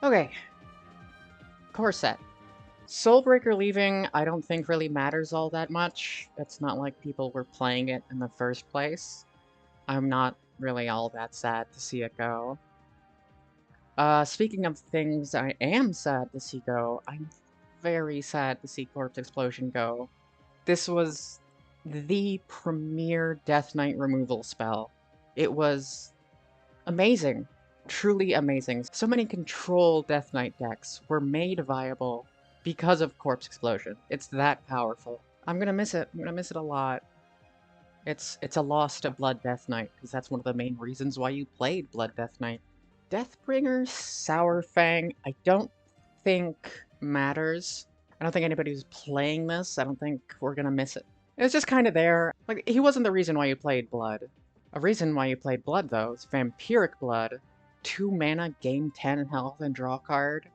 Okay, core set. Soulbreaker leaving, I don't think really matters all that much. It's not like people were playing it in the first place. I'm not really all that sad to see it go. Speaking of things I am sad to see go, I'm very sad to see Corpse Explosion go. This was the premier Death Knight removal spell. It was amazing. Truly amazing. So many control Death Knight decks were made viable because of Corpse Explosion. It's that powerful. I'm gonna miss it. I'm gonna miss it a lot. It's a loss to Blood Death Knight, because that's one of the main reasons why you played Blood Death Knight. Deathbringer Sour Fang, I don't think matters. I don't think anybody who's playing this, I don't think we're gonna miss it. It's just kind of there. Like, he wasn't the reason why you played Blood. A reason why you played Blood, though, is Vampiric Blood. 2 mana, gain 10 health, and draw a card.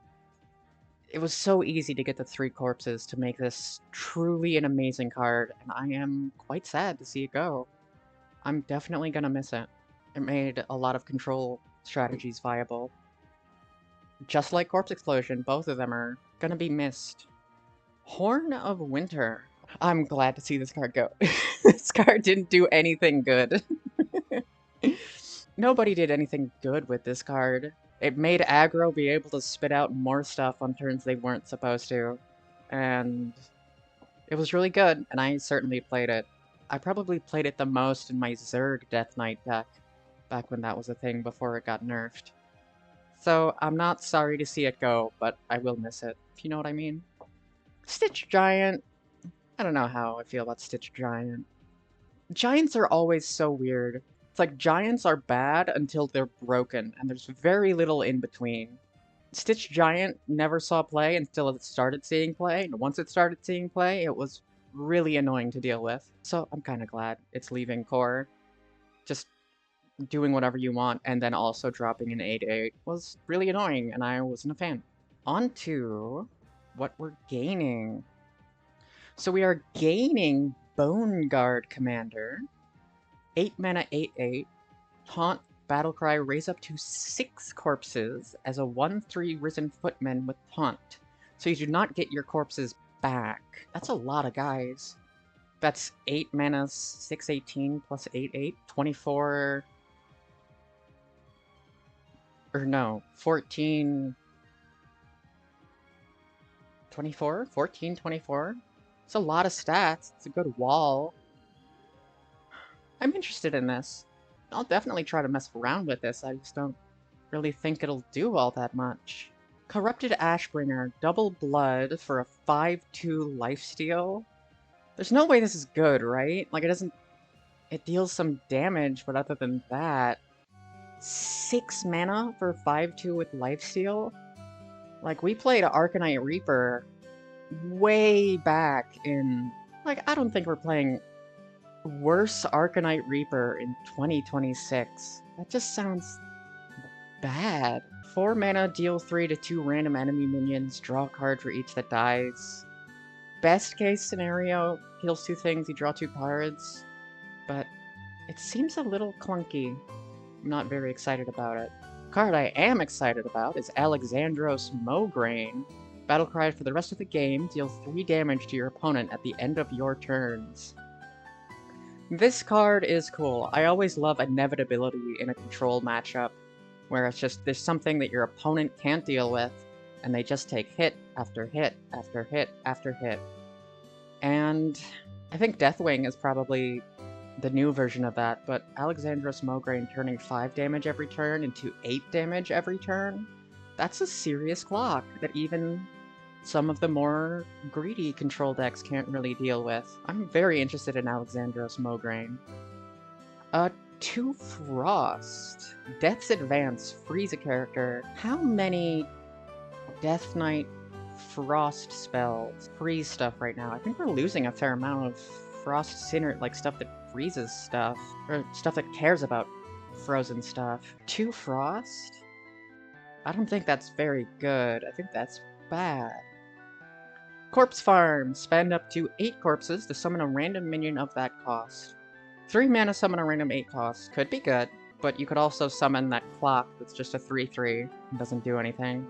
It was so easy to get the 3 corpses to make this truly an amazing card, and I am quite sad to see it go. I'm definitely gonna miss it. It made a lot of control strategies viable. Just like Corpse Explosion, both of them are gonna be missed. Horn of Winter. I'm glad to see this card go. This card didn't do anything good. Nobody did anything good with this card. It made aggro be able to spit out more stuff on turns they weren't supposed to. And it was really good, and I certainly played it. I probably played it the most in my Zerg Death Knight deck, back when that was a thing before it got nerfed. So I'm not sorry to see it go, but I will miss it, if you know what I mean. Stitch Giant. I don't know how I feel about Stitch Giant. Giants are always so weird. It's like giants are bad until they're broken, and there's very little in between. Stitch Giant never saw play until it started seeing play, and once it started seeing play, it was really annoying to deal with. So I'm kind of glad it's leaving core. Just doing whatever you want, and then also dropping an 8/8 was really annoying, and I wasn't a fan. On to what we're gaining. So we are gaining Bone Guard Commander, 8 mana 8/8, Taunt, Battlecry, raise up to 6 corpses as a 1/3 Risen Footman with Taunt. So you do not get your corpses back. That's a lot of guys. That's 8 mana, 6/18 plus 8/8, 24... Or no, 14... 24? 14, 24? It's a lot of stats. It's a good wall. I'm interested in this. I'll definitely try to mess around with this, I just don't really think it'll do all that much. Corrupted Ashbringer, double blood for a 5/2 lifesteal? There's no way this is good, right? Like, it doesn't... It deals some damage, but other than that... 6 mana for 5/2 with lifesteal? Like, we played Arcanite Reaper way back in... Like, I don't think we're playing worse Arcanite Reaper in 2026. That just sounds bad. 4 mana, deal 3 to 2 random enemy minions, draw a card for each that dies. Best case scenario, heals 2 things, you draw 2 cards. But it seems a little clunky. I'm not very excited about it. Card I am excited about is Alexandros Mograine. Battlecry for the rest of the game, deal 3 damage to your opponent at the end of your turns. This card is cool. I always love inevitability in a control matchup, where it's just there's something that your opponent can't deal with, and they just take hit after hit after hit after hit. And I think Deathwing is probably the new version of that, but Alexandros Mograine turning 5 damage every turn into 8 damage every turn? That's a serious clock that even some of the more greedy control decks can't really deal with. I'm very interested in Alexandros Mograine. 2 Frost. Death's Advance, freeze a character. How many Death Knight Frost spells freeze stuff right now? I think we're losing a fair amount of Frost Sinner, like stuff that freezes stuff, or stuff that cares about frozen stuff. 2 Frost? I don't think that's very good. I think that's bad. Corpse Farm. Spend up to 8 corpses to summon a random minion of that cost. 3 mana summon a random 8 cost. Could be good, but you could also summon that clock that's just a 3/3 and doesn't do anything.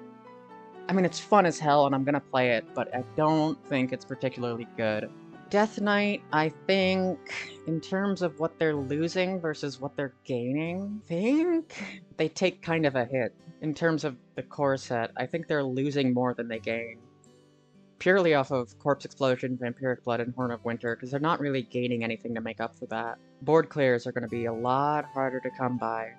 I mean, it's fun as hell and I'm gonna play it, but I don't think it's particularly good. Death Knight, I think, in terms of what they're losing versus what they're gaining, I think they take kind of a hit. In terms of the core set, I think they're losing more than they gain. Purely off of Corpse Explosion, Vampiric Blood, and Horn of Winter, because they're not really gaining anything to make up for that. Board clears are going to be a lot harder to come by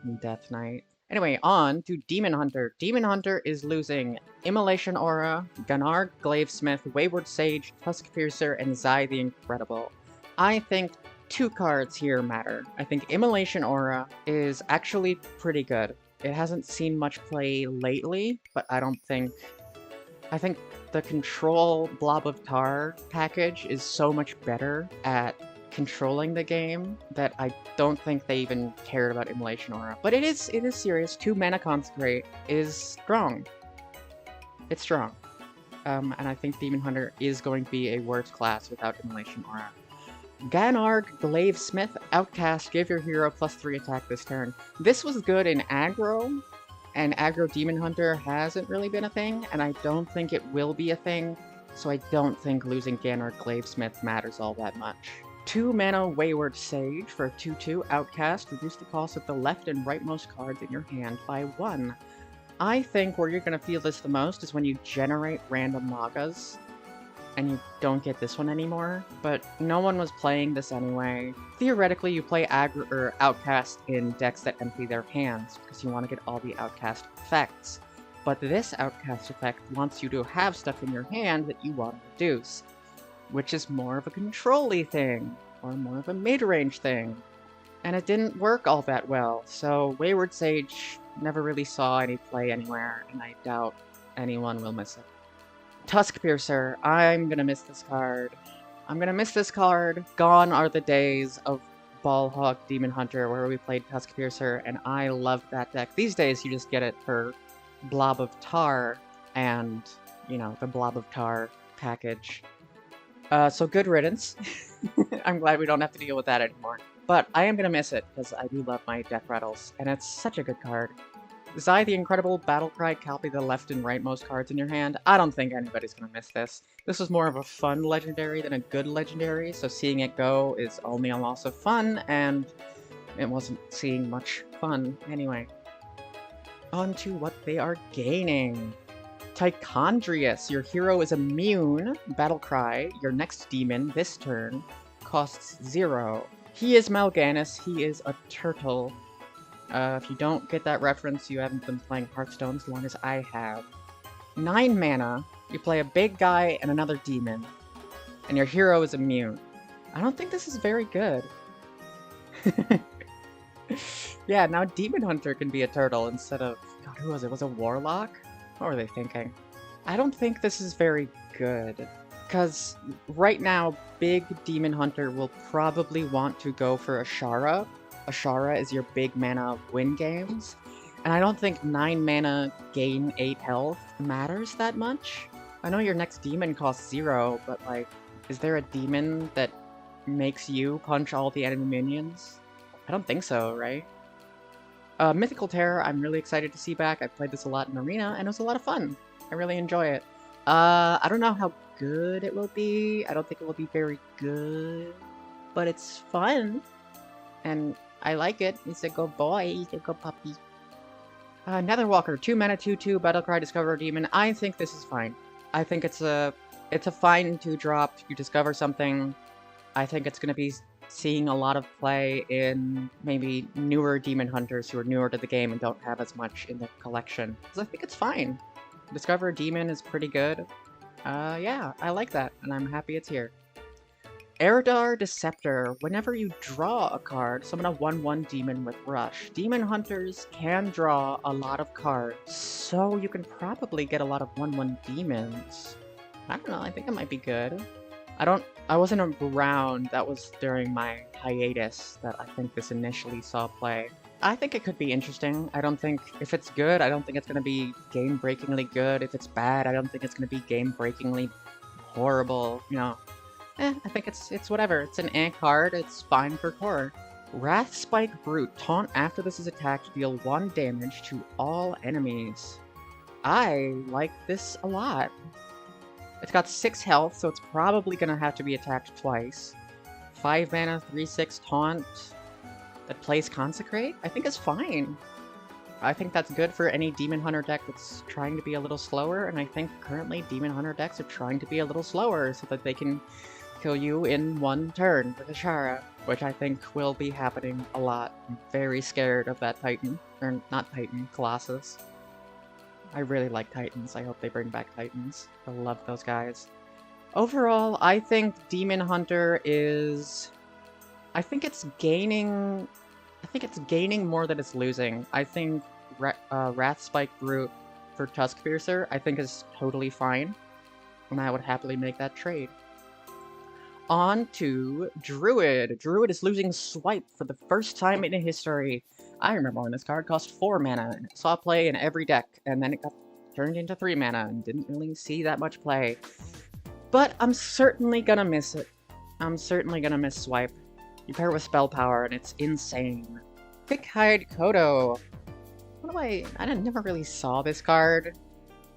in Death Knight. Anyway, on to Demon Hunter. Demon Hunter is losing Immolation Aura, Gunnar Glavesmith, Wayward Sage, Tusk Piercer, and Zai the Incredible. I think 2 cards here matter. I think Immolation Aura is actually pretty good. It hasn't seen much play lately, but I think the Control Blob of Tar package is so much better at controlling the game that I don't think they even cared about Immolation Aura. But it is serious. 2 mana Consecrate is strong. It's strong. And I think Demon Hunter is going to be a worse class without Immolation Aura. Ganarg Glavesmith, Outcast, give your hero +3 attack this turn. This was good in aggro, and aggro Demon Hunter hasn't really been a thing, and I don't think it will be a thing, so I don't think losing Ganarg Glavesmith matters all that much. 2 mana Wayward Sage for a 2/2 Outcast, reduce the cost of the left and rightmost cards in your hand by 1. I think where you're going to feel this the most is when you generate random Magas, and you don't get this one anymore, but no one was playing this anyway. Theoretically, you play aggro or Outcast in decks that empty their hands, because you want to get all the Outcast effects. But this Outcast effect wants you to have stuff in your hand that you want to reduce, which is more of a control-y thing, or more of a mid-range thing. And it didn't work all that well, so Wayward Sage never really saw any play anywhere, and I doubt anyone will miss it. Tusk Piercer, I'm gonna miss this card. I'm gonna miss this card. Gone are the days of Ballhawk Demon Hunter where we played Tusk Piercer, and I loved that deck. These days you just get it for Blob of Tar and, you know, the Blob of Tar package. So good riddance. I'm glad we don't have to deal with that anymore. But I am gonna miss it, because I do love my Death Rattles, and it's such a good card. Zai the Incredible, Battlecry, copy the left and rightmost cards in your hand. I don't think anybody's gonna miss this. This was more of a fun legendary than a good legendary, so seeing it go is only a loss of fun, and it wasn't seeing much fun anyway. On to what they are gaining. Tichondrius, your hero is immune. Battlecry, your next demon this turn, costs 0. He is Mal'Ganis, he is a turtle. If you don't get that reference, you haven't been playing Hearthstone as long as I have. 9 mana, you play a big guy and another demon, and your hero is immune. I don't think this is very good. Yeah, now Demon Hunter can be a turtle instead of... God, who was it? Was it Warlock? What were they thinking? I don't think this is very good. Because right now, big Demon Hunter will probably want to go for Ashara. Ashara is your big mana win games, and I don't think 9 mana gain 8 health matters that much. I know your next demon costs 0, but like, is there a demon that makes you punch all the enemy minions? I don't think so, right? Mythical Terror, I'm really excited to see back. I played this a lot in Arena, and it was a lot of fun. I really enjoy it. I don't know how good it will be. I don't think it will be very good, but it's fun, and I like it. He's a good boy. He's a good puppy. Netherwalker, 2 mana, 2/2, Battlecry, discover a demon. I think this is fine. I think it's a fine 2-drop. You discover something. I think it's going to be seeing a lot of play in maybe newer Demon Hunters who are newer to the game and don't have as much in their collection. Because I think it's fine. Discover a demon is pretty good. Yeah, I like that, and I'm happy it's here. Eridar Deceptor. Whenever you draw a card, summon a 1/1 demon with Rush. Demon Hunters can draw a lot of cards, so you can probably get a lot of 1/1 demons. I don't know, I think it might be good. I wasn't around, that was during my hiatus that I think this initially saw play. I think it could be interesting. I don't think, if it's good, I don't think it's going to be game-breakingly good. If it's bad, I don't think it's going to be game-breakingly horrible, you know. I think it's whatever. It's an card, it's fine for core. Wrathspike Brute. Taunt after this is attacked, deal 1 damage to all enemies. I like this a lot. It's got 6 health, so it's probably gonna have to be attacked twice. 5 mana, 3/6 taunt that plays Consecrate? I think is fine. I think that's good for any Demon Hunter deck that's trying to be a little slower, and I think currently Demon Hunter decks are trying to be a little slower so that they can kill you in one turn with Ashara, which I think will be happening a lot. I'm very scared of that Titan. Or not Titan, Colossus. I really like Titans. I hope they bring back Titans. I love those guys. Overall, I think Demon Hunter is... I think it's gaining more than it's losing. I think Wrathspike Brute for Tuskpiercer, I think is totally fine. And I would happily make that trade. On to Druid. Druid is losing Swipe for the first time in history. I remember when this card cost 4 mana and it saw play in every deck, and then it got turned into 3 mana and didn't really see that much play. But I'm certainly gonna miss it. I'm certainly gonna miss Swipe. You pair it with Spell Power and it's insane. Thick-Hide Kodo. What do I never really saw this card.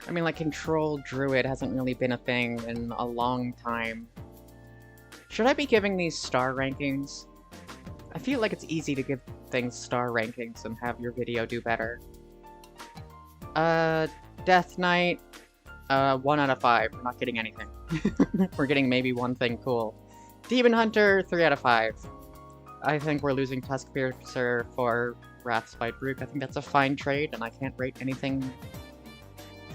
I mean, like, Control Druid hasn't really been a thing in a long time. Should I be giving these star rankings? I feel like it's easy to give things star rankings and have your video do better. Death Knight, 1 out of 5. We're not getting anything. We're getting maybe one thing cool. Demon Hunter, 3 out of 5. I think we're losing Tuskpiercer for Wrathspike Brute. I think that's a fine trade, and I can't rate anything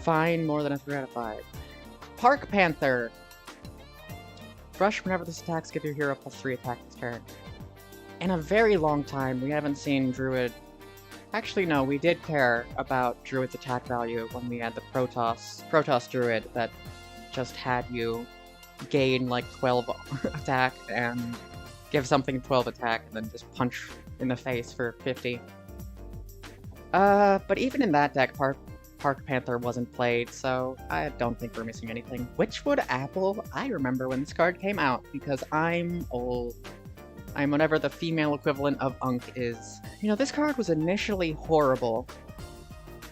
fine more than a 3 out of 5. Park Panther. Rush whenever this attacks, give your hero +3 attack this turn. In a very long time, we haven't seen Druid... Actually, no, we did care about Druid's attack value when we had the Protoss Druid that just had you gain like 12 attack and give something 12 attack and then just punch in the face for 50. But even in that deck, Park Panther wasn't played, so I don't think we're missing anything. Witchwood Apple? I remember when this card came out, because I'm old. I'm whatever the female equivalent of Unk is. You know, this card was initially horrible,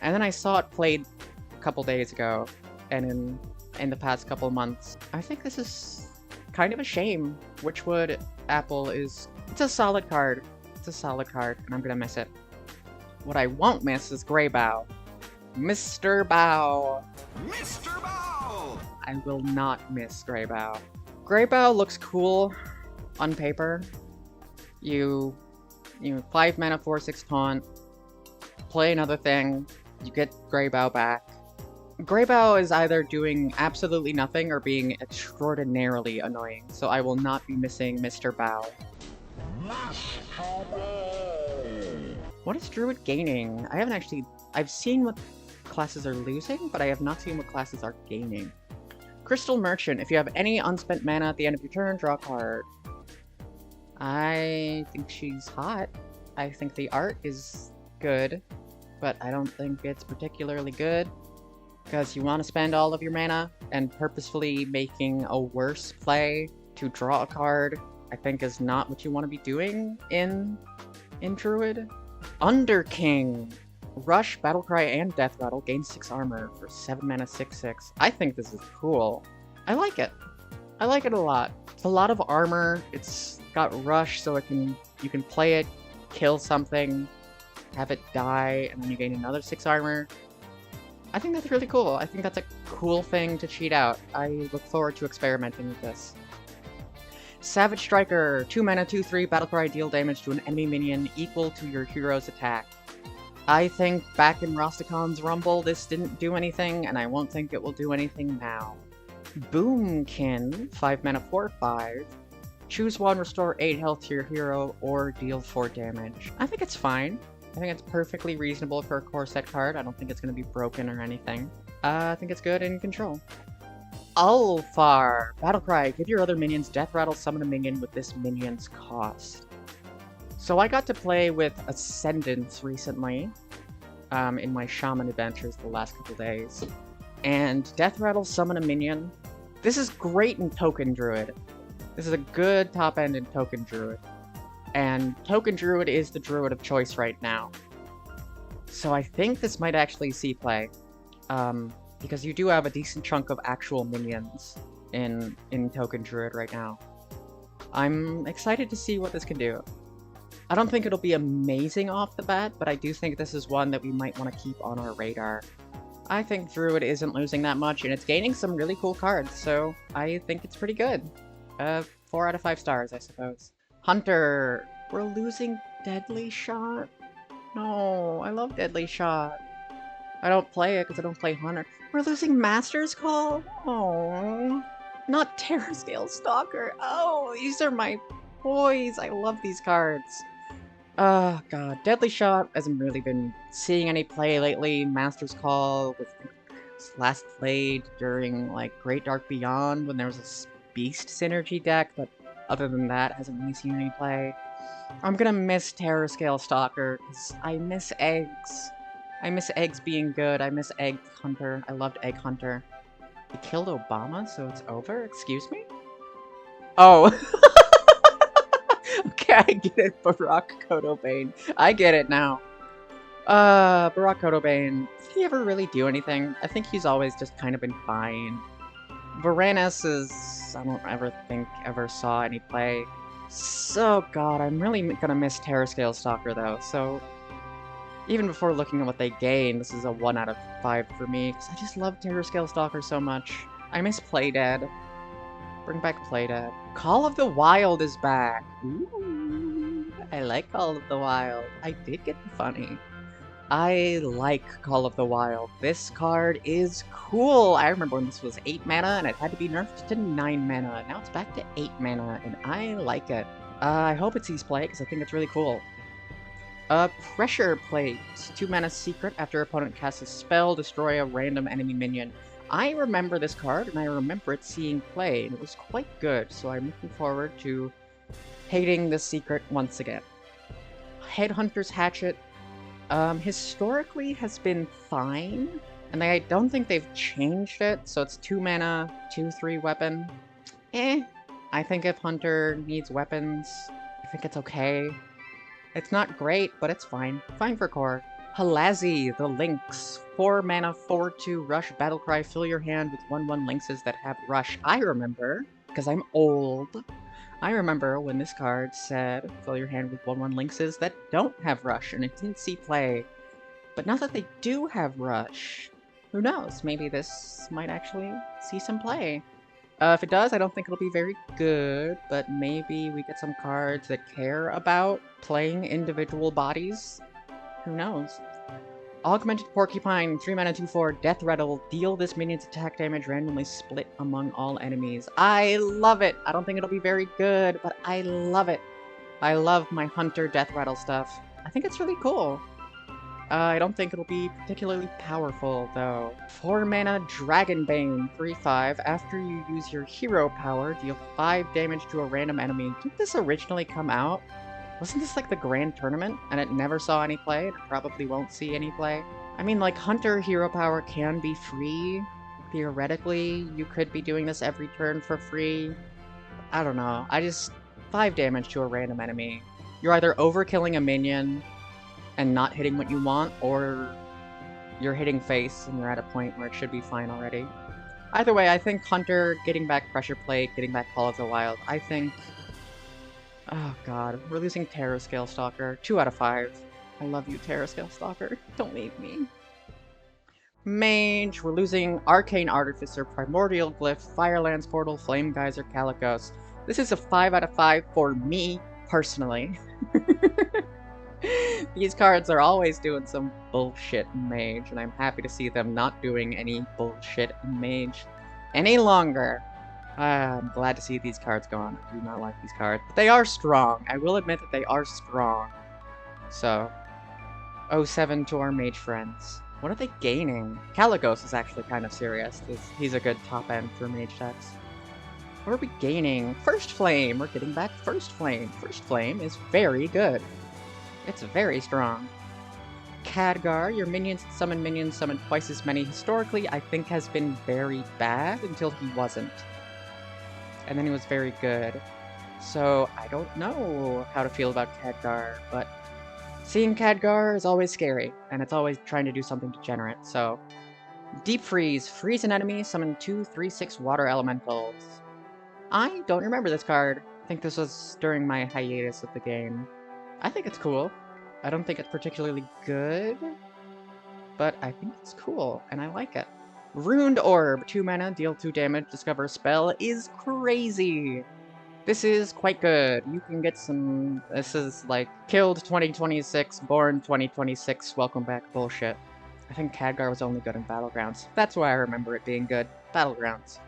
and then I saw it played a couple days ago, and in the past couple months. I think this is kind of a shame. Witchwood Apple it's a solid card. It's a solid card, and I'm gonna miss it. What I won't miss is Greybow. Mr. Bow! Mr. Bow! I will not miss Greybow. Greybow looks cool on paper. You 5 mana, 4/6 taunt, play another thing, you get Greybow back. Greybow is either doing absolutely nothing or being extraordinarily annoying, so I will not be missing Mr. Bow. What is Druid gaining? I've seen what classes are losing, but I have not seen what classes are gaining. Crystal Merchant. If you have any unspent mana at the end of your turn, draw a card. I think she's hot. I think the art is good, but I don't think it's particularly good, because you want to spend all of your mana, and purposefully making a worse play to draw a card, I think is not what you want to be doing in Druid. Underking. Rush, Battlecry, and Death Rattle gain 6 armor for 7 mana, 6/6. I think this is cool. I like it. I like it a lot. It's a lot of armor. It's got Rush, so you can play it, kill something, have it die, and then you gain another 6 armor. I think that's really cool. I think that's a cool thing to cheat out. I look forward to experimenting with this. Savage Striker, 2 mana, 2/3, Battlecry, deal damage to an enemy minion equal to your hero's attack. I think back in Rostacon's Rumble, this didn't do anything, and I won't think it will do anything now. Boomkin, 5 mana, 4/5. Choose one, restore 8 health to your hero, or deal 4 damage. I think it's fine. I think it's perfectly reasonable for a core set card. I don't think it's going to be broken or anything. I think it's good in control. Ulfar, Battlecry, give your other minions Death Rattle, summon a minion with this minion's cost. So I got to play with Ascendance recently, in my Shaman adventures the last couple days. And Death Rattle, summon a minion. This is great in Token Druid. This is a good top end in Token Druid. And Token Druid is the Druid of choice right now. So I think this might actually see play. Because you do have a decent chunk of actual minions in Token Druid right now. I'm excited to see what this can do. I don't think it'll be amazing off the bat, but I do think this is one that we might want to keep on our radar. I think Druid isn't losing that much, and it's gaining some really cool cards, so I think it's pretty good. 4 out of 5 stars, I suppose. Hunter! We're losing Deadly Shot? No, I love Deadly Shot. I don't play it because I don't play Hunter. We're losing Master's Call? Oh, not Terrascale Stalker. Oh, these are my boys. I love these cards. Oh, God. Deadly Shot hasn't really been seeing any play lately. Master's Call was last played during, like, Great Dark Beyond when there was a Beast Synergy deck, but other than that, hasn't really seen any play. I'm gonna miss Terrascale Stalker, because I miss eggs. I miss eggs being good. I miss Egg Hunter. I loved Egg Hunter. He killed Obama, so it's over? Excuse me? Oh. Okay, I get it, Barack Codobane. I get it now. Barack Codobane. Did he ever really do anything? I think he's always just kind of been fine. Varanus is... I don't ever saw any play. So, God, I'm really gonna miss Terrascale Stalker, though, so... Even before looking at what they gain, this is a 1 out of 5 for me, because I just love Terrascale Stalker so much. I miss Playdead. Bring back Playdead. Call of the Wild is back. Ooh, I like Call of the Wild. I did get funny. I like Call of the Wild. This card is cool. I remember when this was 8 mana and it had to be nerfed to 9 mana. Now it's back to 8 mana and I like it. I hope it sees play because I think it's really cool. Pressure Plate. 2 mana secret. After opponent casts a spell, destroy a random enemy minion. I remember this card, and I remember it seeing play, and it was quite good, so I'm looking forward to hating this secret once again. Headhunter's Hatchet. Historically has been fine, and I don't think they've changed it, so it's 2 mana, 2/3 weapon. I think if Hunter needs weapons, I think it's okay. It's not great, but it's fine. Fine for core. Halazi, the Lynx. 4 mana, 4/2 Rush Battlecry. Fill your hand with 1/1 Lynxes that have Rush. I remember, because I'm old, I remember when this card said, fill your hand with 1/1 Lynxes that don't have Rush, and it didn't see play. But now that they do have Rush, who knows? Maybe this might actually see some play. If it does, I don't think it'll be very good, but maybe we get some cards that care about playing individual bodies. Who knows? Augmented Porcupine, 3 mana, 2/4, Death Rattle. Deal this minion's attack damage randomly split among all enemies. I love it! I don't think it'll be very good, but I love it. I love my Hunter Death Rattle stuff. I think it's really cool. I don't think it'll be particularly powerful, though. 4 mana, Dragonbane, 3/5. After you use your hero power, deal 5 damage to a random enemy. Didn't this originally come out? Wasn't this like the Grand Tournament, and it never saw any play, and it probably won't see any play? I mean, like, Hunter hero power can be free. Theoretically, you could be doing this every turn for free. I don't know. 5 damage to a random enemy. You're either overkilling a minion and not hitting what you want, or you're hitting face and you're at a point where it should be fine already. Either way, I think Hunter getting back Pressure Plate, getting back Call of the Wild, I think... Oh god, we're losing Terrascale Stalker. 2 out of 5. I love you, Terrascale Stalker. Don't leave me. Mage, we're losing Arcane Artificer, Primordial Glyph, Firelance Portal, Flame Geyser, Calicos. This is a 5 out of 5 for me, personally. These cards are always doing some bullshit in Mage, and I'm happy to see them not doing any bullshit in Mage any longer. I'm glad to see these cards gone. I do not like these cards, but they are strong. I will admit that they are strong. So, 07 to our Mage friends. What are they gaining? Caligos is actually kind of serious. He's a good top end for Mage decks. What are we gaining? First Flame! We're getting back First Flame. First Flame is very good. It's very strong. Khadgar, your minions summon twice as many. Historically, I think has been very bad until he wasn't. And then he was very good. So, I don't know how to feel about Khadgar, but seeing Khadgar is always scary, and it's always trying to do something degenerate, so Deep Freeze. Freeze an enemy, summon 2/3/6 water elementals. I don't remember this card. I think this was during my hiatus of the game. I think it's cool. I don't think it's particularly good, but I think it's cool, and I like it. Ruined Orb. 2 mana, deal 2 damage, discover a spell is crazy. This is quite good. You can get some... This is like killed 2026, born 2026, welcome back bullshit. I think Khadgar was only good in Battlegrounds. That's why I remember it being good. Battlegrounds.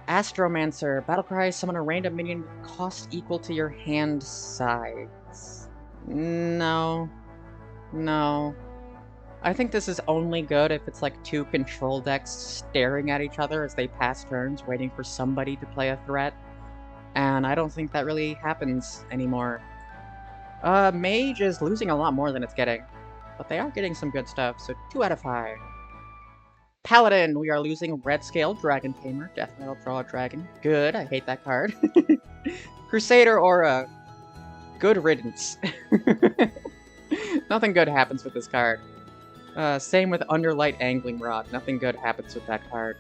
Astromancer. Battlecry, summon a random minion with cost equal to your hand size. No. No. I think this is only good if it's like 2 control decks staring at each other as they pass turns, waiting for somebody to play a threat. And I don't think that really happens anymore. Mage is losing a lot more than it's getting. But they are getting some good stuff, so 2 out of 5. Paladin, we are losing Red Scale, Dragon Tamer, Death Metal, draw a dragon. Good, I hate that card. Crusader Aura. Good riddance. Nothing good happens with this card. Same with Underlight Angling Rod. Nothing good happens with that card.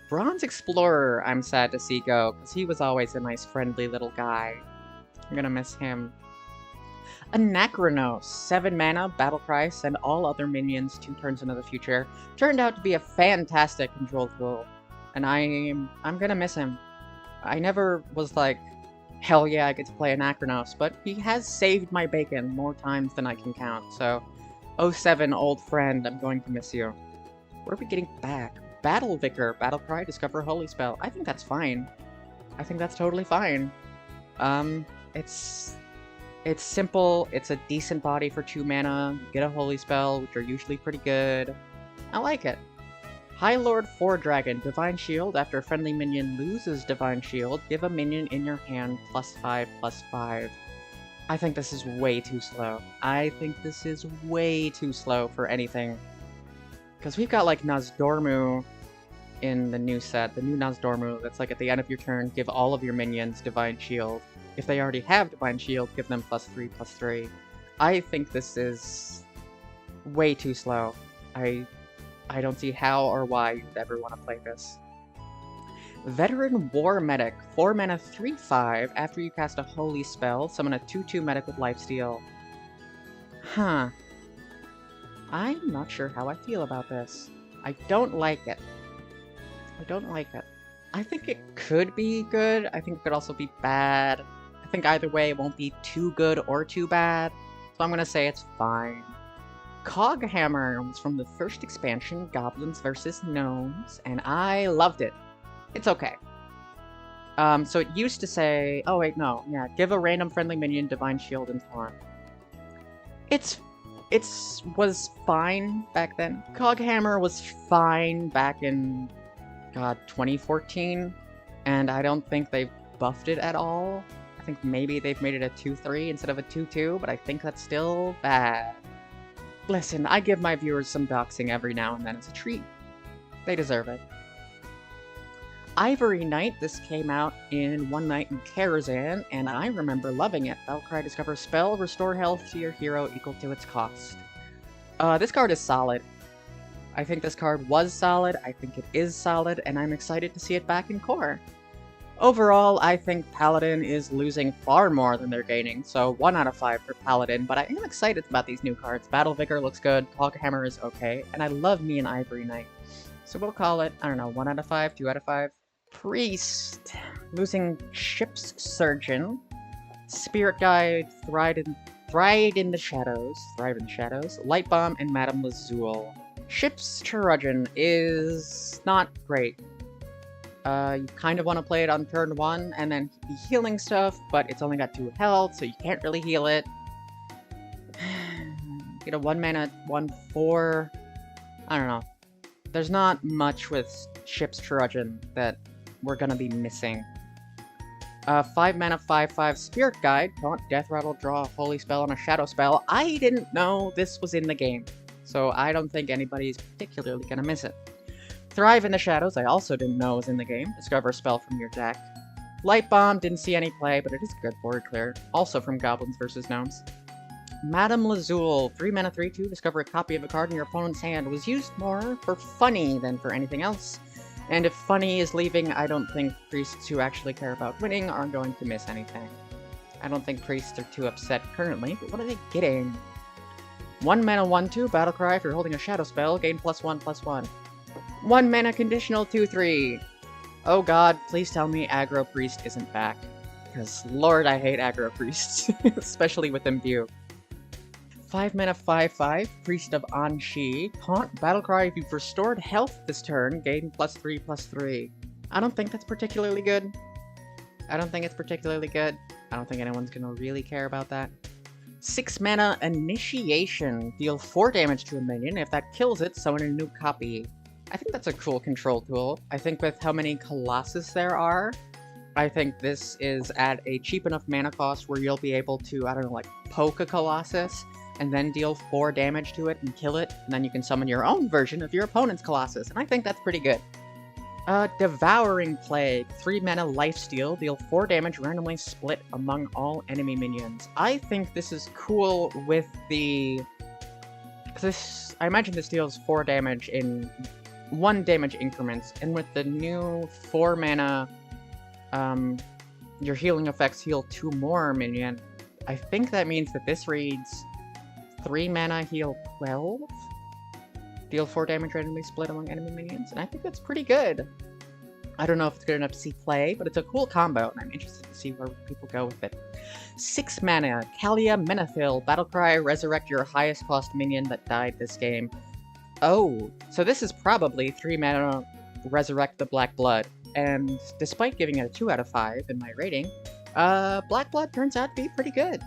Bronze Explorer, I'm sad to see go, because he was always a nice, friendly little guy. I'm gonna miss him. Anachronos, 7 mana, Battlecry, send all other minions 2 turns into the future. Turned out to be a fantastic control tool, and I'm gonna miss him. I never was like, hell yeah, I get to play Anachronos, but he has saved my bacon more times than I can count, so 07, old friend, I'm going to miss you. What are we getting back? Battle Vicar, Battlecry, discover a holy spell. I think that's fine. I think that's totally fine. It's simple, it's a decent body for 2 mana, you get a holy spell, which are usually pretty good. I like it. High Lord 4 Dragon, Divine Shield, after a friendly minion loses Divine Shield, give a minion in your hand +5/+5. I think this is way too slow. I think this is way too slow for anything. Because we've got like Nozdormu in the new set, the new Nozdormu, that's like at the end of your turn, give all of your minions Divine Shield. If they already have Divine Shield, give them +3/+3. I think this is way too slow. I don't see how or why you'd ever want to play this. Veteran War Medic, 4 mana 3/5. After you cast a holy spell, summon a 2/2 medic with lifesteal. Huh. I'm not sure how I feel about this. I don't like it. I don't like it. I think it could be good. I think it could also be bad. I think either way it won't be too good or too bad. So I'm gonna say it's fine. Coghammer was from the first expansion, Goblins vs. Gnomes, and I loved it. It's okay. So it used to say... Oh wait, no. Yeah, give a random friendly minion Divine Shield and Taunt. It was fine back then. Coghammer was fine back in... God, 2014. And I don't think they've buffed it at all. I think maybe they've made it a 2/3 instead of a 2/2, but I think that's still bad. Listen, I give my viewers some doxing every now and then as a treat. They deserve it. Ivory Knight, this came out in One Night in Karazhan, and I remember loving it. Battlecry, discover spell, restore health to your hero equal to its cost. This card is solid. I think this card was solid, I think it is solid, and I'm excited to see it back in core. Overall, I think Paladin is losing far more than they're gaining, so 1 out of 5 for Paladin, but I am excited about these new cards. Battle Vigor looks good, Coghammer is okay, and I love me an Ivory Knight. So we'll call it, I don't know, 1 out of 5, 2 out of 5. Priest, losing Ship's Surgeon, Spirit Guide, Thrive in the Shadows, Light Bomb, and Madame Lazul. Ship's Trudgeon is not great. You kind of want to play it on turn 1 and then be healing stuff, but it's only got 2 health, so you can't really heal it. Get a 1 mana, 1/4. I don't know. There's not much with Ship's Trudgeon that we're gonna be missing. 5 mana, 5/5 Spirit Guide, Taunt, Death Rattle, draw a holy spell and a shadow spell. I didn't know this was in the game, so I don't think anybody's particularly gonna miss it. Thrive in the Shadows, I also didn't know was in the game. Discover a spell from your deck. Light Bomb, didn't see any play, but it is a good board clear. Also from Goblins vs. Gnomes. Madame Lazul, 3 mana 3/2, discover a copy of a card in your opponent's hand, was used more for funny than for anything else. And if funny is leaving, I don't think priests who actually care about winning are going to miss anything. I don't think priests are too upset currently, but what are they getting? 1 mana 1/2, Battlecry. If you're holding a shadow spell, gain +1/+1. 1 mana conditional 2/3. Oh god, please tell me aggro priest isn't back. Because lord, I hate aggro priests, especially with imbue. 5 mana 5/5, Priest of Anshi. Taunt Battlecry. If you've restored health this turn, gain +3/+3. I don't think that's particularly good. I don't think it's particularly good. I don't think anyone's gonna really care about that. 6 mana Initiation. Deal 4 damage to a minion. If that kills it, summon a new copy. I think that's a cool control tool. I think with how many Colossus there are, I think this is at a cheap enough mana cost where you'll be able to, I don't know, like, poke a Colossus, and then deal 4 damage to it and kill it, and then you can summon your own version of your opponent's Colossus, and I think that's pretty good. Devouring Plague, 3 mana lifesteal, deal 4 damage randomly split among all enemy minions. I think this is cool with the... I imagine this deals 4 damage in 1 damage increments, and with the new 4 mana, your healing effects heal 2 more minion. I think that means that this reads 3 mana heal 12? Deal 4 damage randomly split among enemy minions, and I think that's pretty good. I don't know if it's good enough to see play, but it's a cool combo, and I'm interested to see where people go with it. 6 mana, Kalia Menethil, Battlecry, resurrect your highest cost minion that died this game. Oh, so this is probably 3 mana resurrect the Black Blood, and despite giving it a 2 out of 5 in my rating, Black Blood turns out to be pretty good.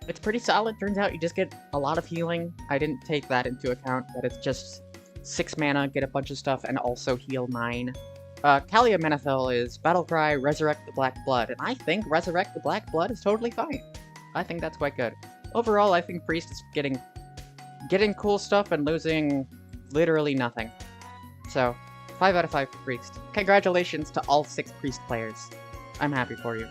It's pretty solid. Turns out you just get a lot of healing. I didn't take that into account, that it's just 6 mana, get a bunch of stuff, and also heal 9. Kalia Menethil is Battlecry, Resurrect the Black Blood, and I think Resurrect the Black Blood is totally fine. I think that's quite good. Overall, I think Priest is getting cool stuff and losing literally nothing. So, 5 out of 5 for Priest. Congratulations to all 6 Priest players. I'm happy for you.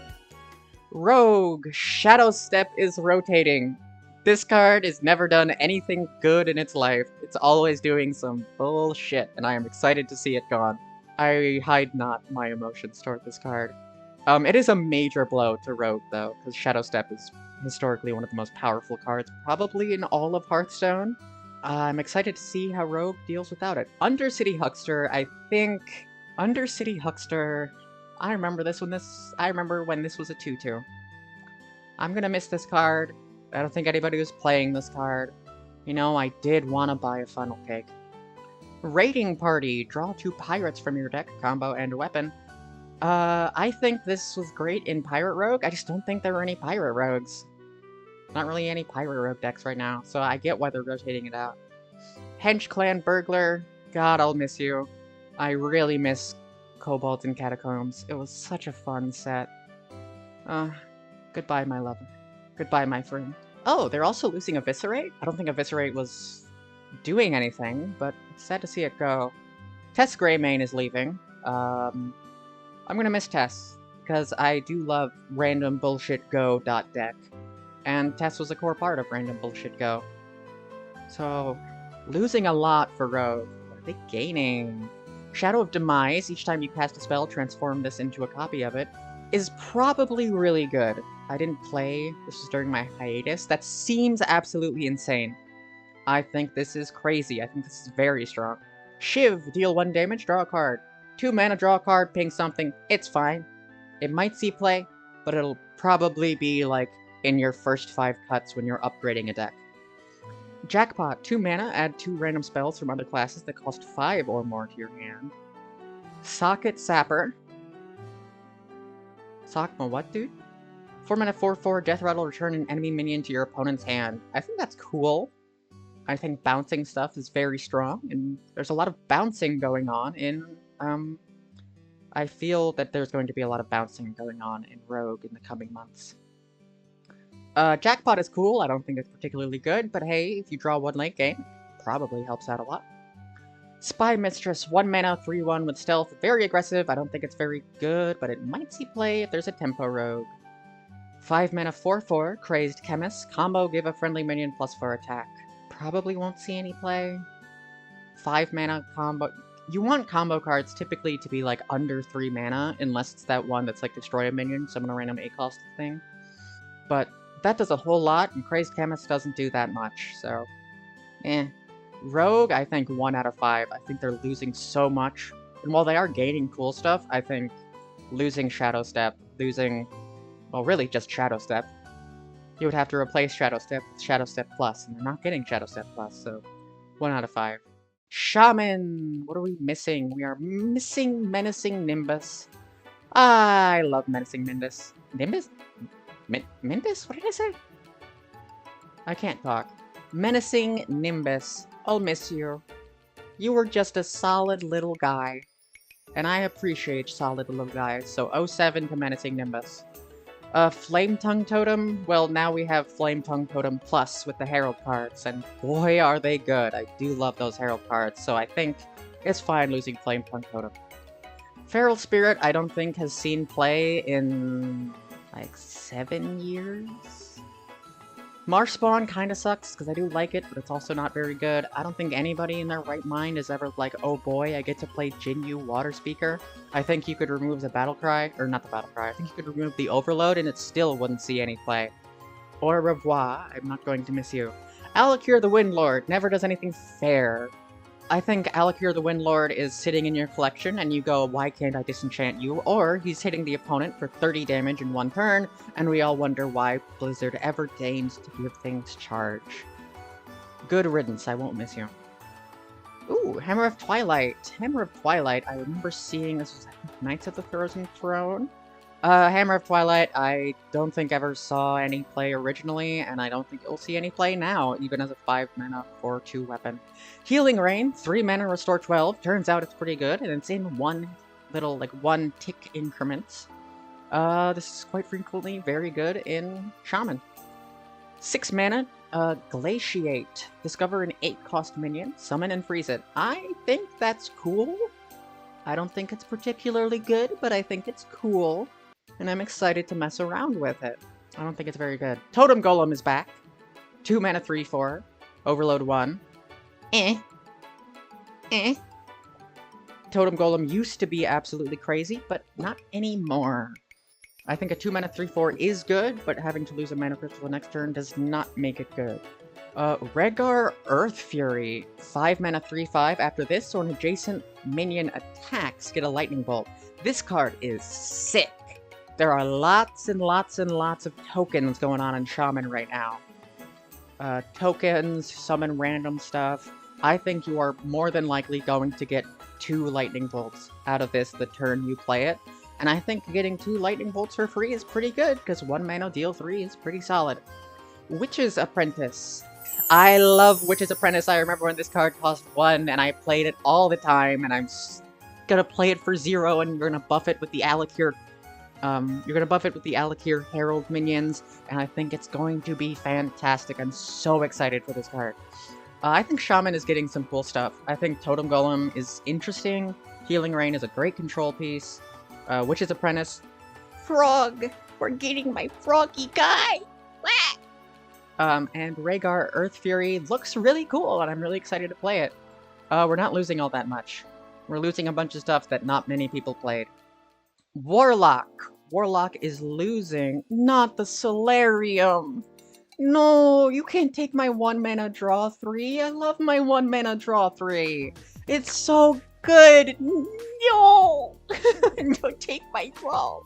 Rogue! Shadow Step is rotating. This card has never done anything good in its life. It's always doing some bullshit, and I am excited to see it gone. I hide not my emotions toward this card. It is a major blow to Rogue, though, because Shadow Step is historically one of the most powerful cards, probably in all of Hearthstone. I'm excited to see how Rogue deals without it. Undercity Huckster, I think... Undercity Huckster... I remember when this was a 2/2. I'm gonna miss this card. I don't think anybody was playing this card. You know, I did want to buy a funnel cake. Raiding Party. Draw 2 pirates from your deck, combo and weapon. I think this was great in Pirate Rogue. I just don't think there were any Pirate Rogues. Not really any Pirate Rogue decks right now, so I get why they're rotating it out. Hench Clan Burglar. God, I'll miss you. I really miss Kobolds and Catacombs. It was such a fun set. Goodbye, my lover. Goodbye, my friend. Oh, they're also losing Eviscerate? I don't think Eviscerate was doing anything, but it's sad to see it go. Tess Greymane is leaving. I'm gonna miss Tess, because I do love Random Bullshit Go.deck, and Tess was a core part of Random Bullshit Go. So, losing a lot for Rogue. What are they gaining? Shadow of Demise, each time you cast a spell, transform this into a copy of it, is probably really good. I didn't play, this was during my hiatus. That seems absolutely insane. I think this is crazy. I think this is very strong. Shiv, deal 1 damage, draw a card. 2 mana, draw a card, ping something. It's fine. It might see play, but it'll probably be, like, in your first 5 cuts when you're upgrading a deck. Jackpot, 2 mana, add 2 random spells from other classes that cost 5 or more to your hand. Socket Sapper. Sockma what, dude? 4 mana 4/4, Death Rattle, return an enemy minion to your opponent's hand. I think that's cool. I think bouncing stuff is very strong, and there's a lot of bouncing going on in, I feel that there's going to be a lot of bouncing going on in Rogue in the coming months. Jackpot is cool. I don't think it's particularly good, but hey, if you draw 1 late game, probably helps out a lot. Spy Mistress, 1 mana, 3/1 with stealth. Very aggressive. I don't think it's very good, but it might see play if there's a tempo rogue. 5 mana 4/4, Crazed Chemist. Combo, give a friendly minion +4 attack. Probably won't see any play. 5 mana combo. You want combo cards typically to be like under 3 mana, unless it's that one that's like destroy a minion, summon a random 8-cost thing. But that does a whole lot, and Crazed Chemist doesn't do that much, so eh. Rogue, I think 1 out of 5. I think they're losing so much. And while they are gaining cool stuff, I think losing Shadow Step, well, really just Shadow Step, you would have to replace Shadow Step with Shadow Step Plus, and they're not getting Shadow Step Plus, so 1 out of 5. Shaman! What are we missing? We are missing Menacing Nimbus. I love Menacing Nimbus. Nimbus? Nimbus? What did I say? I can't talk. Menacing Nimbus. I'll miss you. You were just a solid little guy. And I appreciate solid little guys, so 07 to Menacing Nimbus. Flame Tongue Totem? Well, now we have Flame Tongue Totem Plus with the Herald cards, and boy are they good. I do love those Herald cards, so I think it's fine losing Flame Tongue Totem. Feral Spirit, I don't think has seen play in like 7 years? Marshspawn kinda sucks, because I do like it, but it's also not very good. I don't think anybody in their right mind is ever like, oh boy, I get to play Jinyu Water Speaker. I think you could remove the Battle Cry, or not the Battle Cry, I think you could remove the Overload and it still wouldn't see any play. Au revoir, I'm not going to miss you. Alakir the Windlord never does anything fair. I think Alakir the Windlord is sitting in your collection and you go, why can't I disenchant you? Or he's hitting the opponent for 30 damage in 1 turn, and we all wonder why Blizzard ever deigns to give things charge. Good riddance, I won't miss you. Ooh, Hammer of Twilight. Hammer of Twilight, I remember seeing this was Knights of the Frozen Throne. Hammer of Twilight, I don't think ever saw any play originally, and I don't think you'll see any play now, even as a 5 mana 4/2 weapon. Healing Rain, 3 mana restore 12. Turns out it's pretty good, and it's in one little, like, 1 tick increments. This is quite frequently very good in Shaman. 6 mana, Glaciate. Discover an 8-cost minion, summon and freeze it. I think that's cool. I don't think it's particularly good, but I think it's cool. And I'm excited to mess around with it. I don't think it's very good. Totem Golem is back. 2 mana 3/4. Overload 1. Totem Golem used to be absolutely crazy, but not anymore. I think a 2 mana 3/4 is good, but having to lose a mana crystal next turn does not make it good. Rhaegar Earth Fury. 5 mana 3/5. After this, or an adjacent minion attacks, get a lightning bolt. This card is sick. There are lots and lots and lots of tokens going on in Shaman right now. Tokens, summon random stuff. I think you are more than likely going to get 2 lightning bolts out of this the turn you play it. And I think getting 2 lightning bolts for free is pretty good, because 1 mana deal 3 is pretty solid. Witch's Apprentice. I love Witch's Apprentice. I remember when this card cost 1, and I played it all the time, and I'm gonna play it for 0, and you're gonna buff it with the Alakir Herald minions, and I think it's going to be fantastic. I'm so excited for this card. I think Shaman is getting some cool stuff. I think Totem Golem is interesting. Healing Rain is a great control piece. Witch's Apprentice. Frog! We're getting my froggy guy! And Rhaegar Earth Fury looks really cool, and I'm really excited to play it. We're not losing all that much. We're losing a bunch of stuff that not many people played. Warlock. Warlock is losing, not the Solarium. No, you can't take my 1 mana draw 3. I love my 1 mana draw 3. It's so good. No! Don't take my draw.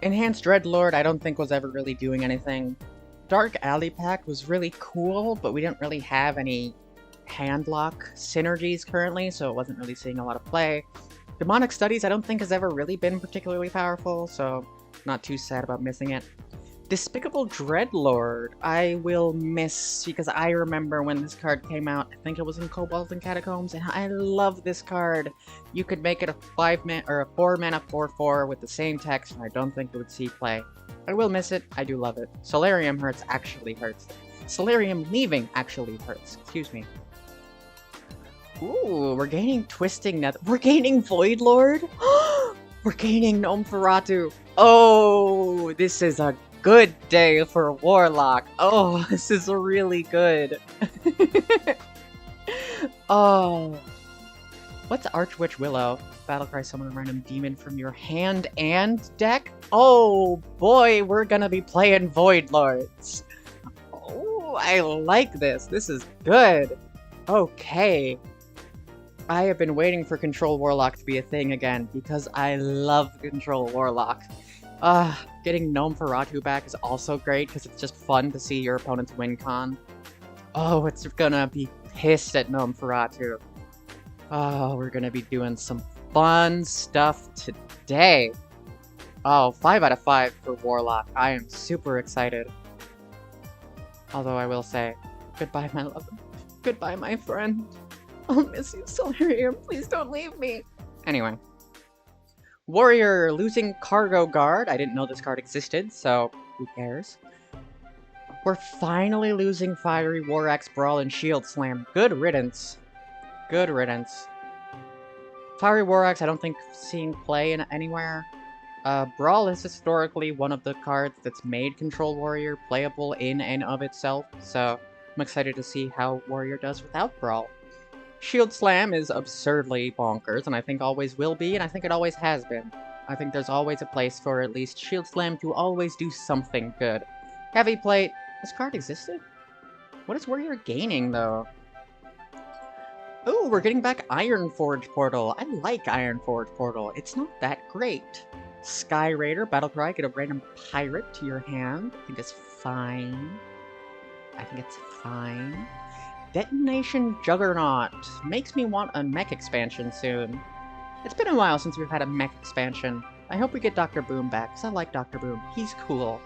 Enhanced Dreadlord I don't think was ever really doing anything. Dark Alley Pack was really cool, but we didn't really have any handlock synergies currently, so it wasn't really seeing a lot of play. Demonic Studies I don't think has ever really been particularly powerful, so not too sad about missing it. Despicable Dreadlord I will miss, because I remember when this card came out, I think it was in Cobalt and Catacombs, and I love this card. You could make it a 4 mana 4/4 with the same text, and I don't think it would see play. I will miss it, I do love it. Solarium actually hurts. Solarium leaving actually hurts, excuse me. Ooh, we're gaining Twisting Nether. We're gaining Void Lord? We're gaining Nosferatu. Oh, this is a good day for Warlock. Oh, this is really good. Oh. What's Archwitch Willow? Battlecry, summon a random demon from your hand and deck? Oh boy, we're gonna be playing Void Lords. Oh, I like this. This is good. Okay. I have been waiting for Control Warlock to be a thing again, because I love Control Warlock. Getting Nosferatu back is also great, because it's just fun to see your opponent's win con. Oh, it's gonna be pissed at Nosferatu. Oh, we're gonna be doing some fun stuff today. Oh, 5 out of 5 for Warlock. I am super excited. Although I will say, goodbye, my love. Goodbye, my friend. I'll miss you, Solarium. Please don't leave me. Anyway. Warrior losing Cargo Guard. I didn't know this card existed, so who cares? We're finally losing Fiery War Axe, Brawl, and Shield Slam. Good riddance. Good riddance. Fiery War Axe I don't think I've seen play anywhere. Brawl is historically one of the cards that's made Control Warrior playable in and of itself, so I'm excited to see how Warrior does without Brawl. Shield Slam is absurdly bonkers, and I think always will be, and I think it always has been. I think there's always a place for at least Shield Slam to always do something good. Heavy Plate. This card existed? What is Warrior gaining, though? Ooh, we're getting back Ironforge Portal. I like Ironforge Portal. It's not that great. Sky Raider, Battlecry, get a random pirate to your hand. I think it's fine. I think it's fine. Detonation Juggernaut. Makes me want a mech expansion soon. It's been a while since we've had a mech expansion. I hope we get Dr. Boom back, because I like Dr. Boom. He's cool.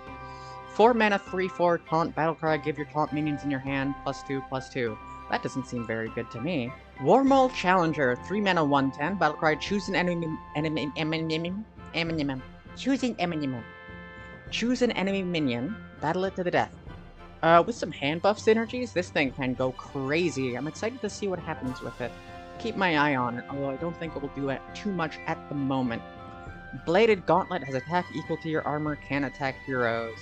4 mana, 3/4, taunt, Battlecry, give your taunt minions in your hand, +2/+2. That doesn't seem very good to me. Warmaul Challenger, 3 mana, 1/10, Battlecry, choose an enemy minion, battle it to the death. With some hand buff synergies, this thing can go crazy. I'm excited to see what happens with it. Keep my eye on it, although I don't think it will do it too much at the moment. Bladed Gauntlet has attack equal to your armor, can attack heroes.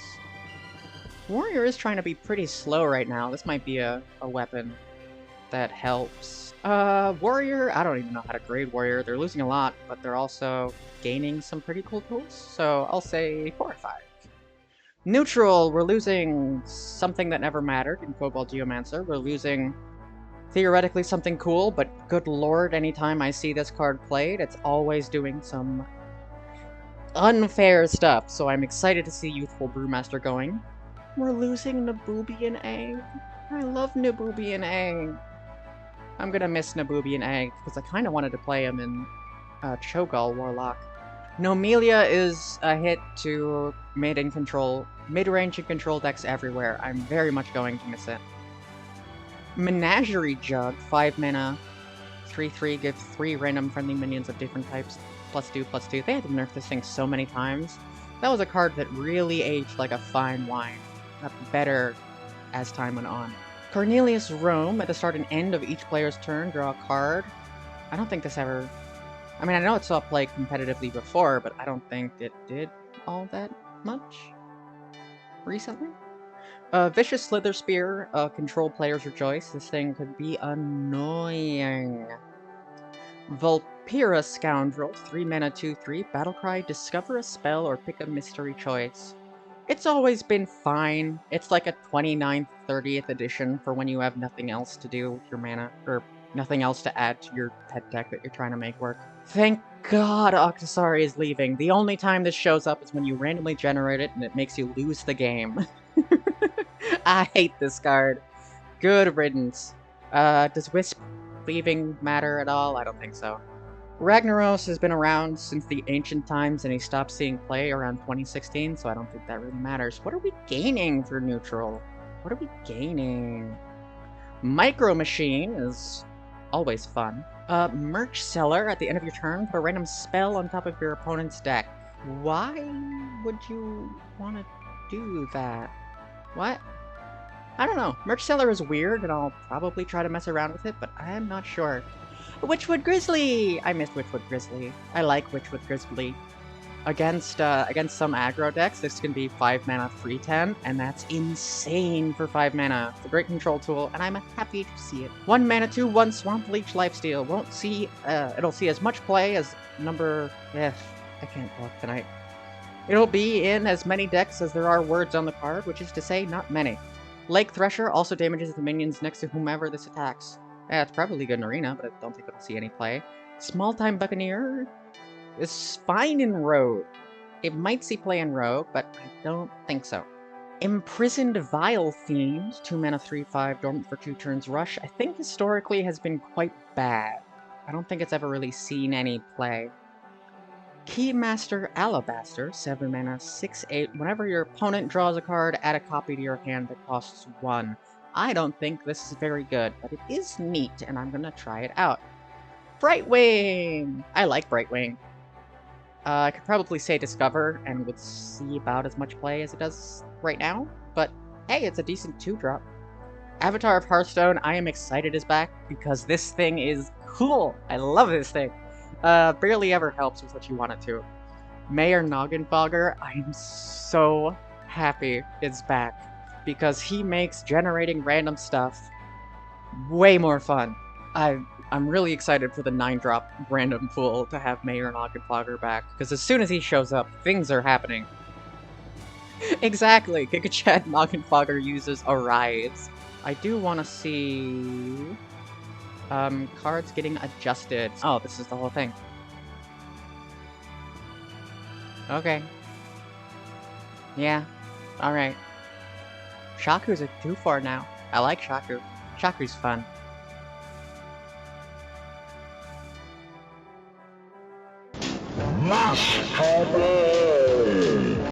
Warrior is trying to be pretty slow right now. This might be a weapon that helps. Warrior, I don't even know how to grade Warrior. They're losing a lot, but they're also gaining some pretty cool tools, so I'll say 4 or 5. Neutral, we're losing something that never mattered in Cobalt Geomancer. We're losing, theoretically, something cool, but good lord, anytime I see this card played, it's always doing some unfair stuff, so I'm excited to see Youthful Brewmaster going. We're losing Naboobian Egg. I love Naboobian Egg. I'm gonna miss Naboobian Egg, because I kind of wanted to play him in Cho'Gall Warlock. Nomelia is a hit to mid-range and control decks everywhere. I'm very much going to miss it. Menagerie Jug, 5 mana, 3/3, give 3 random friendly minions of different types, +2/+2. They had to nerf this thing so many times. That was a card that really aged like a fine wine. Got better as time went on. Cornelius Rome, at the start and end of each player's turn, draw a card. I don't think this ever... I mean, I know it saw play competitively before, but I don't think it did all that much recently. Vicious Slither Spear, control players rejoice. This thing could be annoying. Vulpera Scoundrel, 3 mana, 2/3, Battlecry, discover a spell or pick a mystery choice. It's always been fine. It's like a 29th, 30th edition for when you have nothing else to do with your mana, or nothing else to add to your pet deck that you're trying to make work. Thank God Octosari is leaving. The only time this shows up is when you randomly generate it and it makes you lose the game. I hate this card. Good riddance. Does Wisp leaving matter at all? I don't think so. Ragnaros has been around since the ancient times and he stopped seeing play around 2016, so I don't think that really matters. What are we gaining for neutral? What are we gaining? Micro Machine is always fun. Merch Seller, at the end of your turn, put a random spell on top of your opponent's deck. Why would you want to do that? What? I don't know. Merch Seller is weird, and I'll probably try to mess around with it, but I'm not sure. Witchwood Grizzly! I missed Witchwood Grizzly. I like Witchwood Grizzly. Against some aggro decks, this can be 5 mana free 10, and that's insane for 5 mana. It's a great control tool, and I'm happy to see it. 1 mana 2/1 Swamp Leech Lifesteal. It'll see as much play as number... I can't talk tonight. It'll be in as many decks as there are words on the card, which is to say, not many. Lake Thresher also damages the minions next to whomever this attacks. Yeah, it's probably good in Arena, but I don't think it'll see any play. Small Time Buccaneer is fine in Rogue. It might see play in Rogue, but I don't think so. Imprisoned Vile Fiend, 2 mana 3/5, dormant for 2 turns rush, I think historically has been quite bad. I don't think it's ever really seen any play. Keymaster Alabaster, 7 mana 6/8. Whenever your opponent draws a card, add a copy to your hand that costs 1. I don't think this is very good, but it is neat, and I'm gonna try it out. Brightwing! I like Brightwing. I could probably say Discover, and would see about as much play as it does right now, but hey, it's a decent 2-drop. Avatar of Hearthstone, I am excited is back, because this thing is cool! I love this thing! Barely ever helps with what you want it to. Mayor Noggenfogger, I am so happy it's back, because he makes generating random stuff way more fun. I'm really excited for the 9-drop random pool to have Mayor Noggenfogger back, because as soon as he shows up, things are happening. Exactly! Gigachad Noggenfogger uses Arise. I do want to see... cards getting adjusted. Oh, this is the whole thing. Okay. Yeah. Alright. Shaku's a 2/4 now. I like Shaku. Shaku's fun.